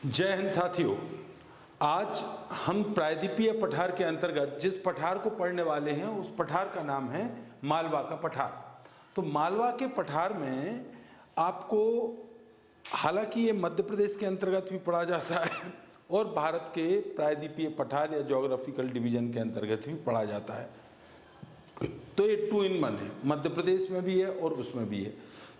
जय हिंद साथियों। आज हम प्रायद्वीपीय पठार के अंतर्गत जिस पठार को पढ़ने वाले हैं उस पठार का नाम है मालवा का पठार। तो मालवा के पठार में आपको, हालांकि ये मध्य प्रदेश के अंतर्गत भी पढ़ा जाता है और भारत के प्रायद्वीपीय पठार या ज्योग्राफिकल डिवीजन के अंतर्गत भी पढ़ा जाता है, तो ये 2 in 1 है। मध्य प्रदेश में भी है और उसमें भी है।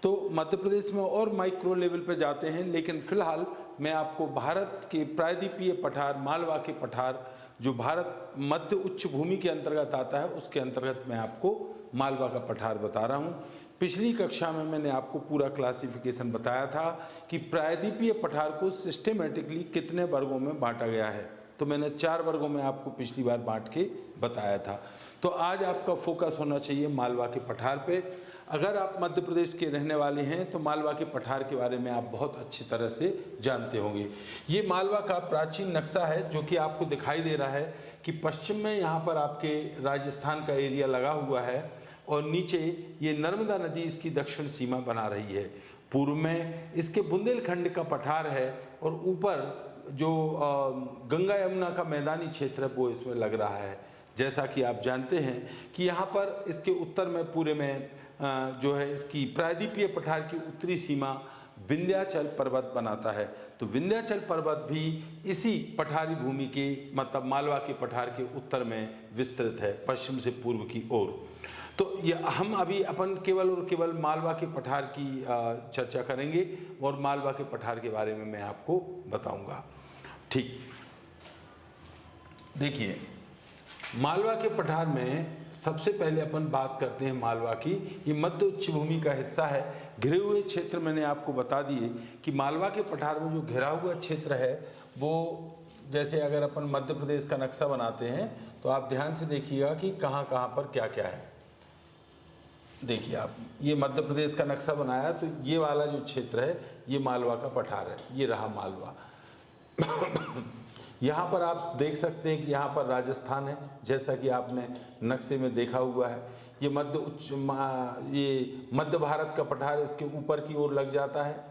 तो मध्य प्रदेश में और माइक्रो लेवल पे जाते हैं, लेकिन फिलहाल मैं आपको भारत के प्रायद्वीपीय पठार मालवा के पठार, जो भारत मध्य उच्च भूमि के अंतर्गत आता है, उसके अंतर्गत मैं आपको मालवा का पठार बता रहा हूँ। पिछली कक्षा में मैंने आपको पूरा क्लासिफिकेशन बताया था कि प्रायद्वीपीय पठार को सिस्टेमेटिकली कितने वर्गों में बांटा गया है। तो मैंने 4 वर्गों में आपको पिछली बार बांट के बताया था। तो आज आपका फोकस होना चाहिए मालवा के पठार पे। अगर आप मध्य प्रदेश के रहने वाले हैं तो मालवा के पठार के बारे में आप बहुत अच्छी तरह से जानते होंगे। ये मालवा का प्राचीन नक्शा है जो कि आपको दिखाई दे रहा है कि पश्चिम में यहाँ पर आपके राजस्थान का एरिया लगा हुआ है और नीचे ये नर्मदा नदी इसकी दक्षिण सीमा बना रही है। पूर्व में इसके बुंदेलखंड का पठार है और ऊपर जो गंगा यमुना का मैदानी क्षेत्र है वो इसमें लग रहा है। जैसा कि आप जानते हैं कि यहाँ पर इसके उत्तर में पूरे में जो है इसकी प्रायद्वीपीय पठार की उत्तरी सीमा विंध्याचल पर्वत बनाता है। तो विंध्याचल पर्वत भी इसी पठारी भूमि के, मतलब मालवा के पठार के उत्तर में विस्तृत है, पश्चिम से पूर्व की ओर। तो ये हम अभी अपन केवल और केवल मालवा के पठार की चर्चा करेंगे और मालवा के पठार के बारे में मैं आपको बताऊंगा। ठीक, देखिए मालवा के पठार में सबसे पहले अपन बात करते हैं मालवा की। ये मध्य उच्च भूमि का हिस्सा है। घिरे हुए क्षेत्र मैंने आपको बता दिए कि मालवा के पठार में जो घिरा हुआ क्षेत्र है वो, जैसे अगर अपन मध्य प्रदेश का नक्शा बनाते हैं तो आप ध्यान से देखिएगा कि कहाँ कहाँ पर क्या क्या है। देखिए आप, ये मध्य प्रदेश का नक्शा बनाया तो ये वाला जो क्षेत्र है ये मालवा का पठार है, ये रहा मालवा। यहाँ पर आप देख सकते हैं कि यहाँ पर राजस्थान है, जैसा कि आपने नक्शे में देखा हुआ है। ये मध्य भारत का पठार इसके ऊपर की ओर लग जाता है।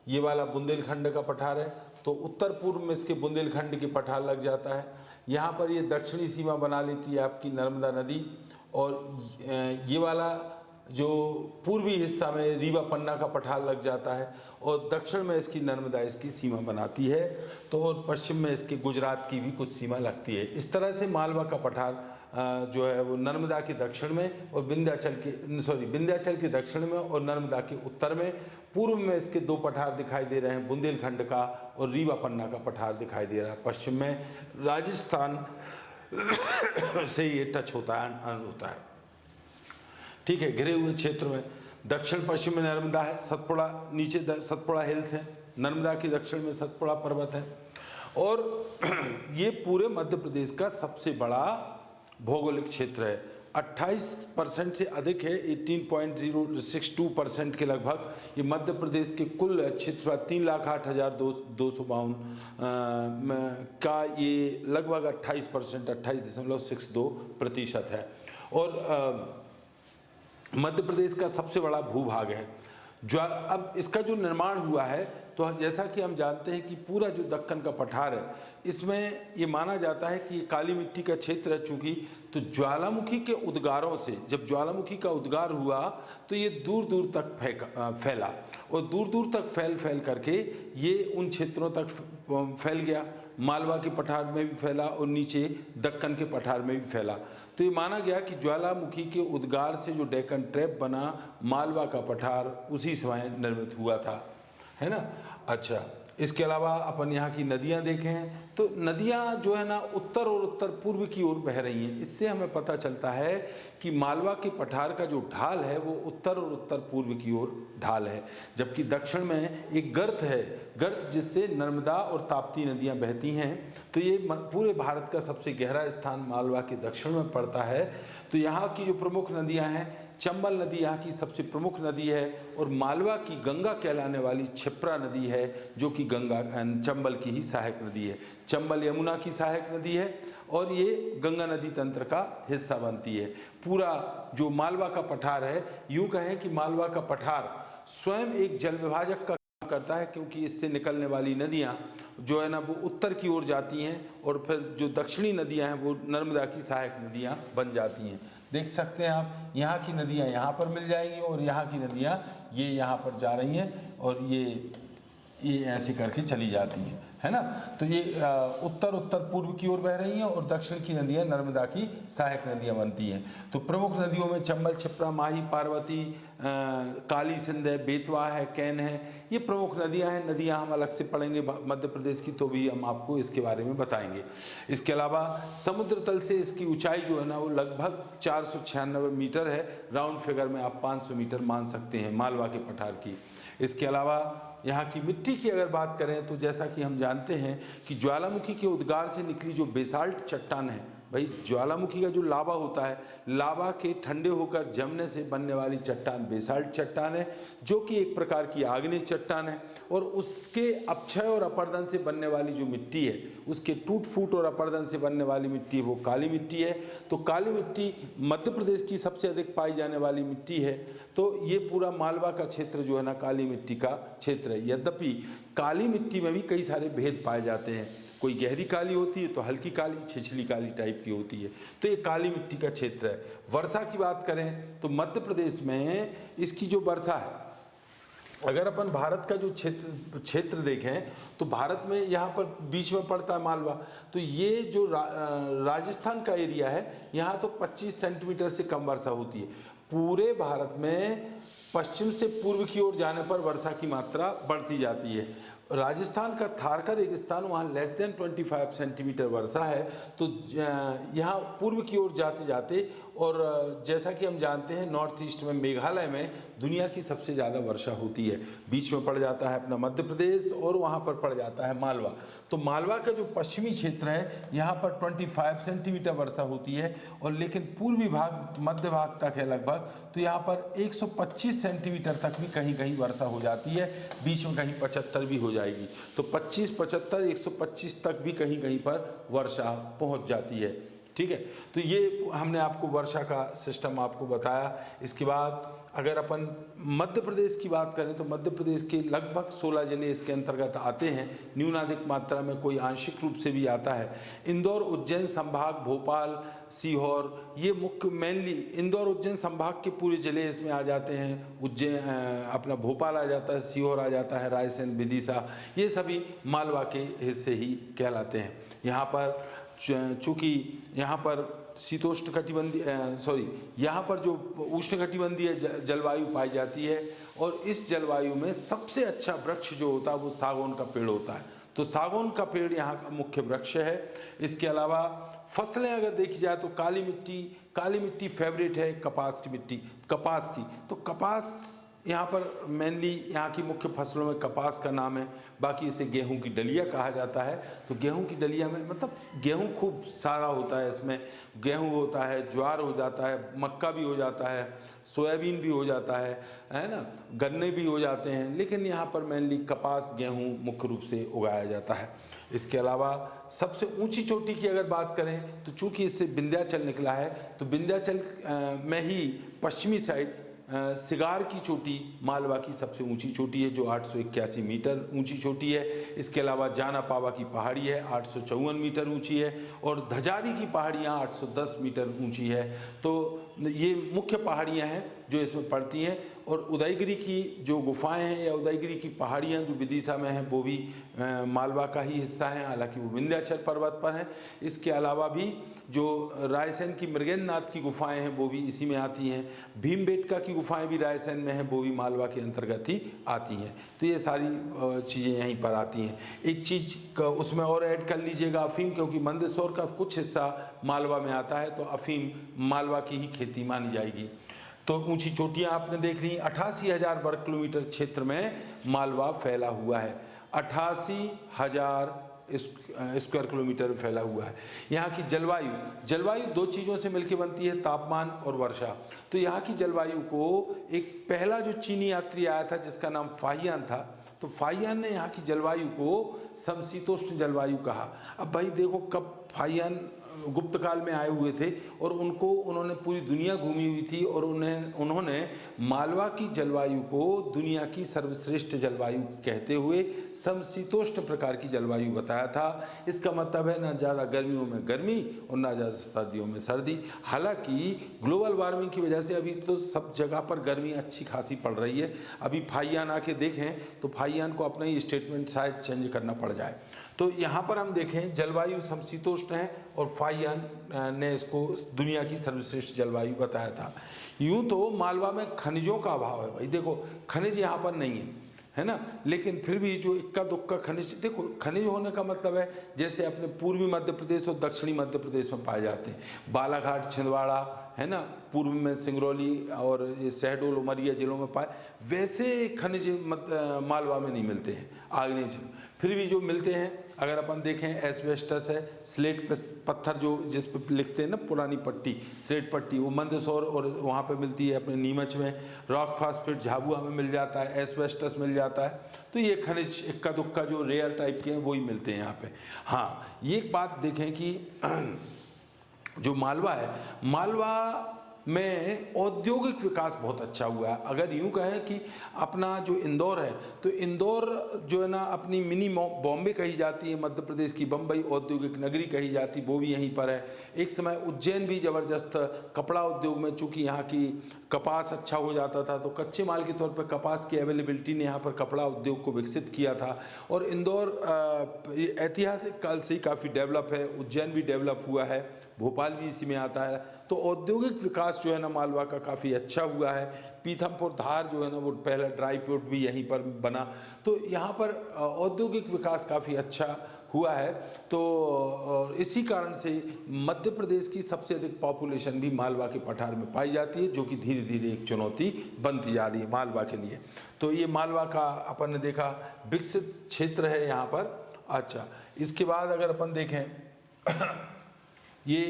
ये वाला बुंदेलखंड का पठार है, तो उत्तर पूर्व में इसके बुंदेलखंड के पठार लग जाता है। यहाँ पर ये दक्षिणी सीमा बना लेती है आपकी नर्मदा नदी, और ये वाला जो पूर्वी हिस्सा में रीवा पन्ना का पठार लग जाता है और दक्षिण में इसकी नर्मदा इसकी सीमा बनाती है। तो और पश्चिम में इसके गुजरात की भी कुछ सीमा लगती है। इस तरह से मालवा का पठार जो है वो नर्मदा के दक्षिण में और विंध्याचल के दक्षिण में और नर्मदा के उत्तर में, पूर्व में इसके 2 पठार दिखाई दे रहे हैं, बुंदेलखंड का और रीवा पन्ना का पठार दिखाई दे रहा है। पश्चिम में राजस्थान से ये टच होता है। ठीक है, घिरे हुए क्षेत्र में दक्षिण पश्चिम में नर्मदा है, सतपुड़ा नीचे सतपुड़ा हिल्स है, नर्मदा के दक्षिण में सतपुड़ा पर्वत है। और ये पूरे मध्य प्रदेश का सबसे बड़ा भौगोलिक क्षेत्र है। 28% से अधिक है, 18.062% के लगभग ये मध्य प्रदेश के कुल क्षेत्र 3,08,252 का ये लगभग 28%, 28.62% है। और मध्य प्रदेश का सबसे बड़ा भूभाग है। अब इसका जो निर्माण हुआ है, तो जैसा कि हम जानते हैं कि पूरा जो दक्कन का पठार है इसमें ये माना जाता है कि ये काली मिट्टी का क्षेत्र है। चूँकि तो ज्वालामुखी के उद्गारों से, जब ज्वालामुखी का उद्गार हुआ तो ये दूर दूर तक फैला और दूर दूर तक फैल करके ये उन क्षेत्रों तक फैल गया। मालवा के पठार में भी फैला और नीचे दक्कन के पठार में भी फैला। तो ये माना गया कि ज्वालामुखी के उद्गार से जो डेक्कन ट्रैप बना, मालवा का पठार उसी समय निर्मित हुआ था, है ना। अच्छा, इसके अलावा अपन यहाँ की नदियाँ देखें तो नदियाँ जो है ना उत्तर और उत्तर पूर्व की ओर बह रही हैं। इससे हमें पता चलता है कि मालवा के पठार का जो ढाल है वो उत्तर और उत्तर पूर्व की ओर ढाल है, जबकि दक्षिण में एक गर्त है, गर्त जिससे नर्मदा और ताप्ती नदियाँ बहती हैं। तो ये पूरे भारत का सबसे गहरा स्थान मालवा के दक्षिण में पड़ता है। तो यहाँ की जो प्रमुख नदियाँ हैं, चंबल नदी यहाँ की सबसे प्रमुख नदी है और मालवा की गंगा कहलाने वाली क्षिप्रा नदी है, जो कि चंबल की ही सहायक नदी है। चंबल यमुना की सहायक नदी है और ये गंगा नदी तंत्र का हिस्सा बनती है। पूरा जो मालवा का पठार है, यूँ कहें कि मालवा का पठार स्वयं एक जल विभाजक का करता है, क्योंकि इससे निकलने वाली नदियाँ जो है ना वो उत्तर की ओर जाती हैं और फिर जो दक्षिणी नदियाँ हैं वो नर्मदा की सहायक नदियाँ बन जाती हैं। देख सकते हैं आप, यहाँ की नदियाँ यहाँ पर मिल जाएंगी और यहाँ की नदियाँ ये यहाँ पर जा रही हैं और ये ऐसे करके चली जाती हैं, है ना। तो ये उत्तर उत्तर पूर्व की ओर बह रही हैं और दक्षिण की नदियाँ नर्मदा की सहायक नदियाँ बनती हैं। तो प्रमुख नदियों में चंबल, क्षिप्रा, माही, पार्वती, काली सिंध है, बेतवा है, कैन है, ये प्रमुख नदियाँ हैं। नदियाँ हम अलग से पढ़ेंगे मध्य प्रदेश की, तो भी हम आपको इसके बारे में बताएंगे। इसके अलावा समुद्र तल से इसकी ऊंचाई जो है ना वो लगभग 496 मीटर है। राउंड फिगर में आप 500 मीटर मान सकते हैं मालवा के पठार की। इसके अलावा यहाँ की मिट्टी की अगर बात करें तो जैसा कि हम जानते हैं कि ज्वालामुखी के उद्गार से निकली जो बेसाल्ट चट्टान है, भाई ज्वालामुखी का जो लावा होता है, लावा के ठंडे होकर जमने से बनने वाली चट्टान बेसाल्ट चट्टान है, जो कि एक प्रकार की आग्नेय चट्टान है। और उसके अपक्षय और अपरदन से बनने वाली जो मिट्टी है, उसके टूट फूट और अपरदन से बनने वाली मिट्टी वो काली मिट्टी है। तो काली मिट्टी मध्य प्रदेश की सबसे अधिक पाई जाने वाली मिट्टी है। तो ये पूरा मालवा का क्षेत्र जो है ना काली मिट्टी का क्षेत्र है। यद्यपि काली मिट्टी में भी कई सारे भेद पाए जाते हैं, कोई गहरी काली होती है तो हल्की काली, छिछली काली टाइप की होती है। तो ये काली मिट्टी का क्षेत्र है। वर्षा की बात करें तो मध्य प्रदेश में इसकी जो वर्षा है, अगर अपन भारत का जो क्षेत्र देखें तो भारत में यहाँ पर बीच में पड़ता है मालवा। तो ये जो राजस्थान का एरिया है, यहाँ तो 25 सेंटीमीटर से कम वर्षा होती है। पूरे भारत में पश्चिम से पूर्व की ओर जाने पर वर्षा की मात्रा बढ़ती जाती है। राजस्थान का थार का रेगिस्तान, वहाँ लेस देन 25 सेंटीमीटर वर्षा है। तो यहाँ पूर्व की ओर जाते जाते, और जैसा कि हम जानते हैं नॉर्थ ईस्ट में मेघालय में दुनिया की सबसे ज़्यादा वर्षा होती है। बीच में पड़ जाता है अपना मध्य प्रदेश और वहाँ पर पड़ जाता है मालवा। तो मालवा का जो पश्चिमी क्षेत्र है यहाँ पर 25 सेंटीमीटर वर्षा होती है, और लेकिन पूर्वी भाग मध्य भाग तक है लगभग, तो यहाँ पर 125 सेंटीमीटर तक भी कहीं कहीं वर्षा हो जाती है। बीच में कहीं 75 भी हो जाएगी। तो 25, 75, 125 तक भी कहीं कहीं पर वर्षा पहुँच जाती है। ठीक है, तो ये हमने आपको वर्षा का सिस्टम आपको बताया। इसके बाद अगर अपन मध्य प्रदेश की बात करें तो मध्य प्रदेश के लगभग 16 जिले इसके अंतर्गत आते हैं। न्यूनाधिक मात्रा में कोई आंशिक रूप से भी आता है। इंदौर, उज्जैन संभाग, भोपाल, सीहोर, ये मुख्य मेनली इंदौर उज्जैन संभाग के पूरे जिले इसमें आ जाते हैं। उज्जैन अपना भोपाल आ जाता है, सीहोर आ जाता है, रायसेन, विदिशा, ये सभी मालवा के हिस्से ही कहलाते हैं। यहाँ पर चूँकि यहाँ पर शीतोष्ण कटिबंधीय यहाँ पर जो उष्ण कटिबंधीय जलवायु पाई जाती है, और इस जलवायु में सबसे अच्छा वृक्ष जो होता है वो सागौन का पेड़ होता है। तो सागौन का पेड़ यहाँ का मुख्य वृक्ष है। इसके अलावा फसलें अगर देखी जाए तो काली मिट्टी फेवरेट है कपास की मिट्टी, कपास की। तो कपास यहाँ पर मेनली यहाँ की मुख्य फसलों में कपास का नाम है। बाकी इसे गेहूं की डलिया कहा जाता है। तो गेहूं की डलिया में मतलब गेहूं खूब सारा होता है, इसमें गेहूं होता है, ज्वार हो जाता है, मक्का भी हो जाता है, सोयाबीन भी हो जाता है ना, गन्ने भी हो जाते हैं। लेकिन यहाँ पर मेनली कपास, गेहूँ मुख्य रूप से उगाया जाता है। इसके अलावा सबसे ऊंची चोटी की अगर बात करें तो चूँकि इससे विंध्याचल निकला है, तो विंध्याचल में ही पश्चिमी साइड सिगार की चोटी मालवा की सबसे ऊंची चोटी है, जो 881 मीटर ऊंची चोटी है। इसके अलावा जाना पावा की पहाड़ी है, 854 मीटर ऊंची है, और धजारी की पहाड़ियाँ 810 मीटर ऊंची है। तो ये मुख्य पहाड़ियाँ हैं जो इसमें पड़ती हैं। और उदयगिरी की जो गुफाएं हैं या उदयगिरी की पहाड़ियाँ जो विदिशा में हैं वो भी मालवा का ही हिस्सा हैं, हालांकि वो विंध्याचल पर्वत पर हैं। इसके अलावा भी जो रायसेन की मृगेंद्रनाथ की गुफाएं हैं वो भी इसी में आती हैं। भीमबेटका की गुफाएं भी रायसेन में हैं, वो भी मालवा के अंतर्गत ही आती हैं। तो ये सारी चीज़ें यहीं पर आती हैं। एक चीज़ का उसमें और ऐड कर लीजिएगा, अफीम, क्योंकि मंदसौर का कुछ हिस्सा मालवा में आता है, तो अफीम मालवा की ही खेती मानी जाएगी। तो ऊंची चोटियां आपने देख ली। 88,000 वर्ग किलोमीटर क्षेत्र में मालवा फैला हुआ है। 88,000 स्क्वायर किलोमीटर फैला हुआ है। यहाँ की जलवायु दो चीज़ों से मिलकर बनती है, तापमान और वर्षा। तो यहाँ की जलवायु को एक पहला जो चीनी यात्री आया था जिसका नाम फाहियान था, तो फाहियान ने यहाँ की जलवायु को समशीतोष्ण जलवायु कहा। अब भाई देखो, कब फाहियान गुप्त काल में आए हुए थे और उन्होंने पूरी दुनिया घूमी हुई थी और उन्होंने मालवा की जलवायु को दुनिया की सर्वश्रेष्ठ जलवायु कहते हुए समशीतोष्ण प्रकार की जलवायु बताया था। इसका मतलब है ना ज़्यादा गर्मियों में गर्मी और ना ज़्यादा सर्दियों में सर्दी। हालांकि ग्लोबल वार्मिंग की वजह से अभी तो सब जगह पर गर्मी अच्छी खासी पड़ रही है। अभी फाइयान आके देखें तो फाइयान को अपना ही स्टेटमेंट शायद चेंज करना पड़ जाए। तो यहाँ पर हम देखें जलवायु समशीतोष्ण है और फाइयान ने इसको दुनिया की सर्वश्रेष्ठ जलवायु बताया था। यूँ तो मालवा में खनिजों का अभाव है भाई, देखो खनिज यहाँ पर नहीं है ना, लेकिन फिर भी जो इक्का दुक्का खनिज, देखो खनिज होने का मतलब है जैसे अपने पूर्वी मध्य प्रदेश और दक्षिणी मध्य प्रदेश में पाए जाते हैं, बालाघाट छिंदवाड़ा है ना, पूर्व में सिंगरौली और ये शहडोल उमरिया जिलों में पाए, वैसे खनिज मालवा में नहीं मिलते हैं आग्नेय। फिर भी जो मिलते हैं अगर अपन देखें एस्बेस्टस है, स्लेट पत्थर जो जिस पे लिखते हैं ना पुरानी पट्टी स्लेट पट्टी, वो मंदसौर और वहाँ पे मिलती है अपने नीमच में, रॉक फास्फेट झाबुआ में मिल जाता है, एस्बेस्टस मिल जाता है। तो ये खनिज इक्का दुक्का जो रेयर टाइप के हैं वही मिलते हैं यहाँ पे। हाँ, ये एक बात देखें कि जो मालवा है, मालवा में औद्योगिक विकास बहुत अच्छा हुआ है। अगर यूँ कहें कि अपना जो इंदौर है, तो इंदौर जो है ना अपनी मिनी बॉम्बे कही जाती है, मध्य प्रदेश की बम्बई औद्योगिक नगरी कही जाती, वो भी यहीं पर है। एक समय उज्जैन भी ज़बरदस्त कपड़ा उद्योग में, चूँकि यहाँ की कपास अच्छा हो जाता था तो कच्चे माल के तौर पर कपास की अवेलेबिलिटी ने यहाँ पर कपड़ा उद्योग को विकसित किया था। और इंदौर ऐतिहासिक काल से ही काफ़ी डेवलप है, उज्जैन भी डेवलप हुआ है, भोपाल भी इसी में आता है। तो औद्योगिक विकास जो है ना मालवा का काफ़ी अच्छा हुआ है। पीथमपुर धार जो है ना वो पहला ड्राई पोर्ट भी यहीं पर बना, तो यहाँ पर औद्योगिक विकास काफ़ी अच्छा हुआ है। तो और इसी कारण से मध्य प्रदेश की सबसे अधिक पॉपुलेशन भी मालवा के पठार में पाई जाती है, जो कि धीरे धीरे एक चुनौती बनती जा रही है मालवा के लिए। तो ये मालवा का अपन ने देखा विकसित क्षेत्र है यहाँ पर। अच्छा, इसके बाद अगर अपन देखें ये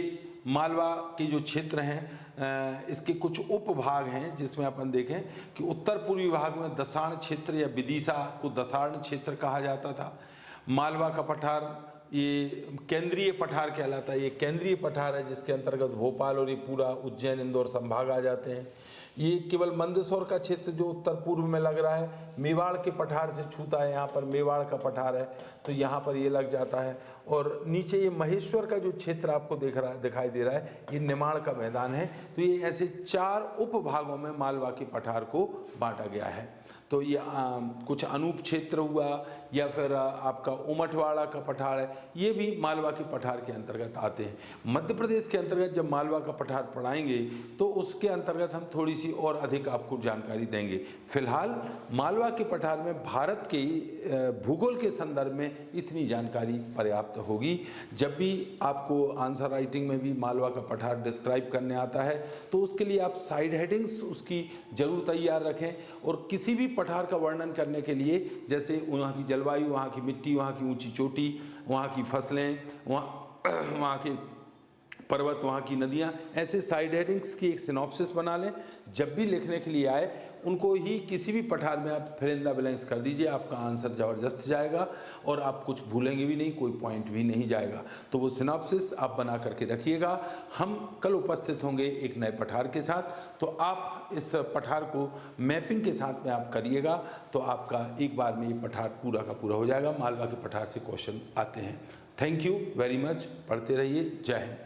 मालवा के जो क्षेत्र हैं इसके कुछ उपभाग हैं, जिसमें अपन देखें कि उत्तर पूर्वी भाग में दसाण क्षेत्र या विदिशा को दसाण क्षेत्र कहा जाता था। मालवा का पठार ये केंद्रीय पठार कहलाता है, ये केंद्रीय पठार है जिसके अंतर्गत भोपाल और ये पूरा उज्जैन इंदौर संभाग आ जाते हैं। ये केवल मंदसौर का क्षेत्र जो उत्तर पूर्व में लग रहा है मेवाड़ के पठार से छूता है, यहाँ पर मेवाड़ का पठार है तो यहाँ पर ये लग जाता है। और नीचे ये महेश्वर का जो क्षेत्र आपको दिखाई दे रहा है, ये निमाड़ का मैदान है। तो ये ऐसे 4 उपभागों में मालवा के पठार को बांटा गया है। तो ये कुछ अनूप क्षेत्र हुआ या फिर आपका उमटवाड़ा का पठार है, ये भी मालवा के पठार के अंतर्गत आते हैं। मध्य प्रदेश के अंतर्गत जब मालवा का पठार पढ़ाएंगे तो उसके अंतर्गत हम थोड़ी सी और अधिक आपको जानकारी देंगे। फिलहाल मालवा के पठार में भारत के भूगोल के संदर्भ में इतनी जानकारी पर्याप्त होगी। जब भी आपको आंसर राइटिंग में भी मालवा का पठार डिस्क्राइब करने आता है तो उसके लिए आप साइड हेडिंग्स उसकी जरूर तैयार रखें। और किसी भी पठार का वर्णन करने के लिए, जैसे वहाँ की जलवायु, वहाँ की मिट्टी, वहाँ की ऊंची चोटी, वहाँ की फसलें, वहाँ के पर्वत, वहाँ की नदियाँ, ऐसे साइड हेडिंग्स की एक सिनॉप्सिस बना लें। जब भी लिखने के लिए आए उनको ही किसी भी पठार में आप फिल इन द ब्लैंक्स कर दीजिए, आपका आंसर ज़बरदस्त जाएगा और आप कुछ भूलेंगे भी नहीं, कोई पॉइंट भी नहीं जाएगा। तो वो सिनॉप्सिस आप बना करके रखिएगा। हम कल उपस्थित होंगे एक नए पठार के साथ, तो आप इस पठार को मैपिंग के साथ में आप करिएगा तो आपका एक बार में ये पठार पूरा का पूरा हो जाएगा। मालवा के पठार से क्वेश्चन आते हैं। थैंक यू वेरी मच, पढ़ते रहिए। जय हिंद।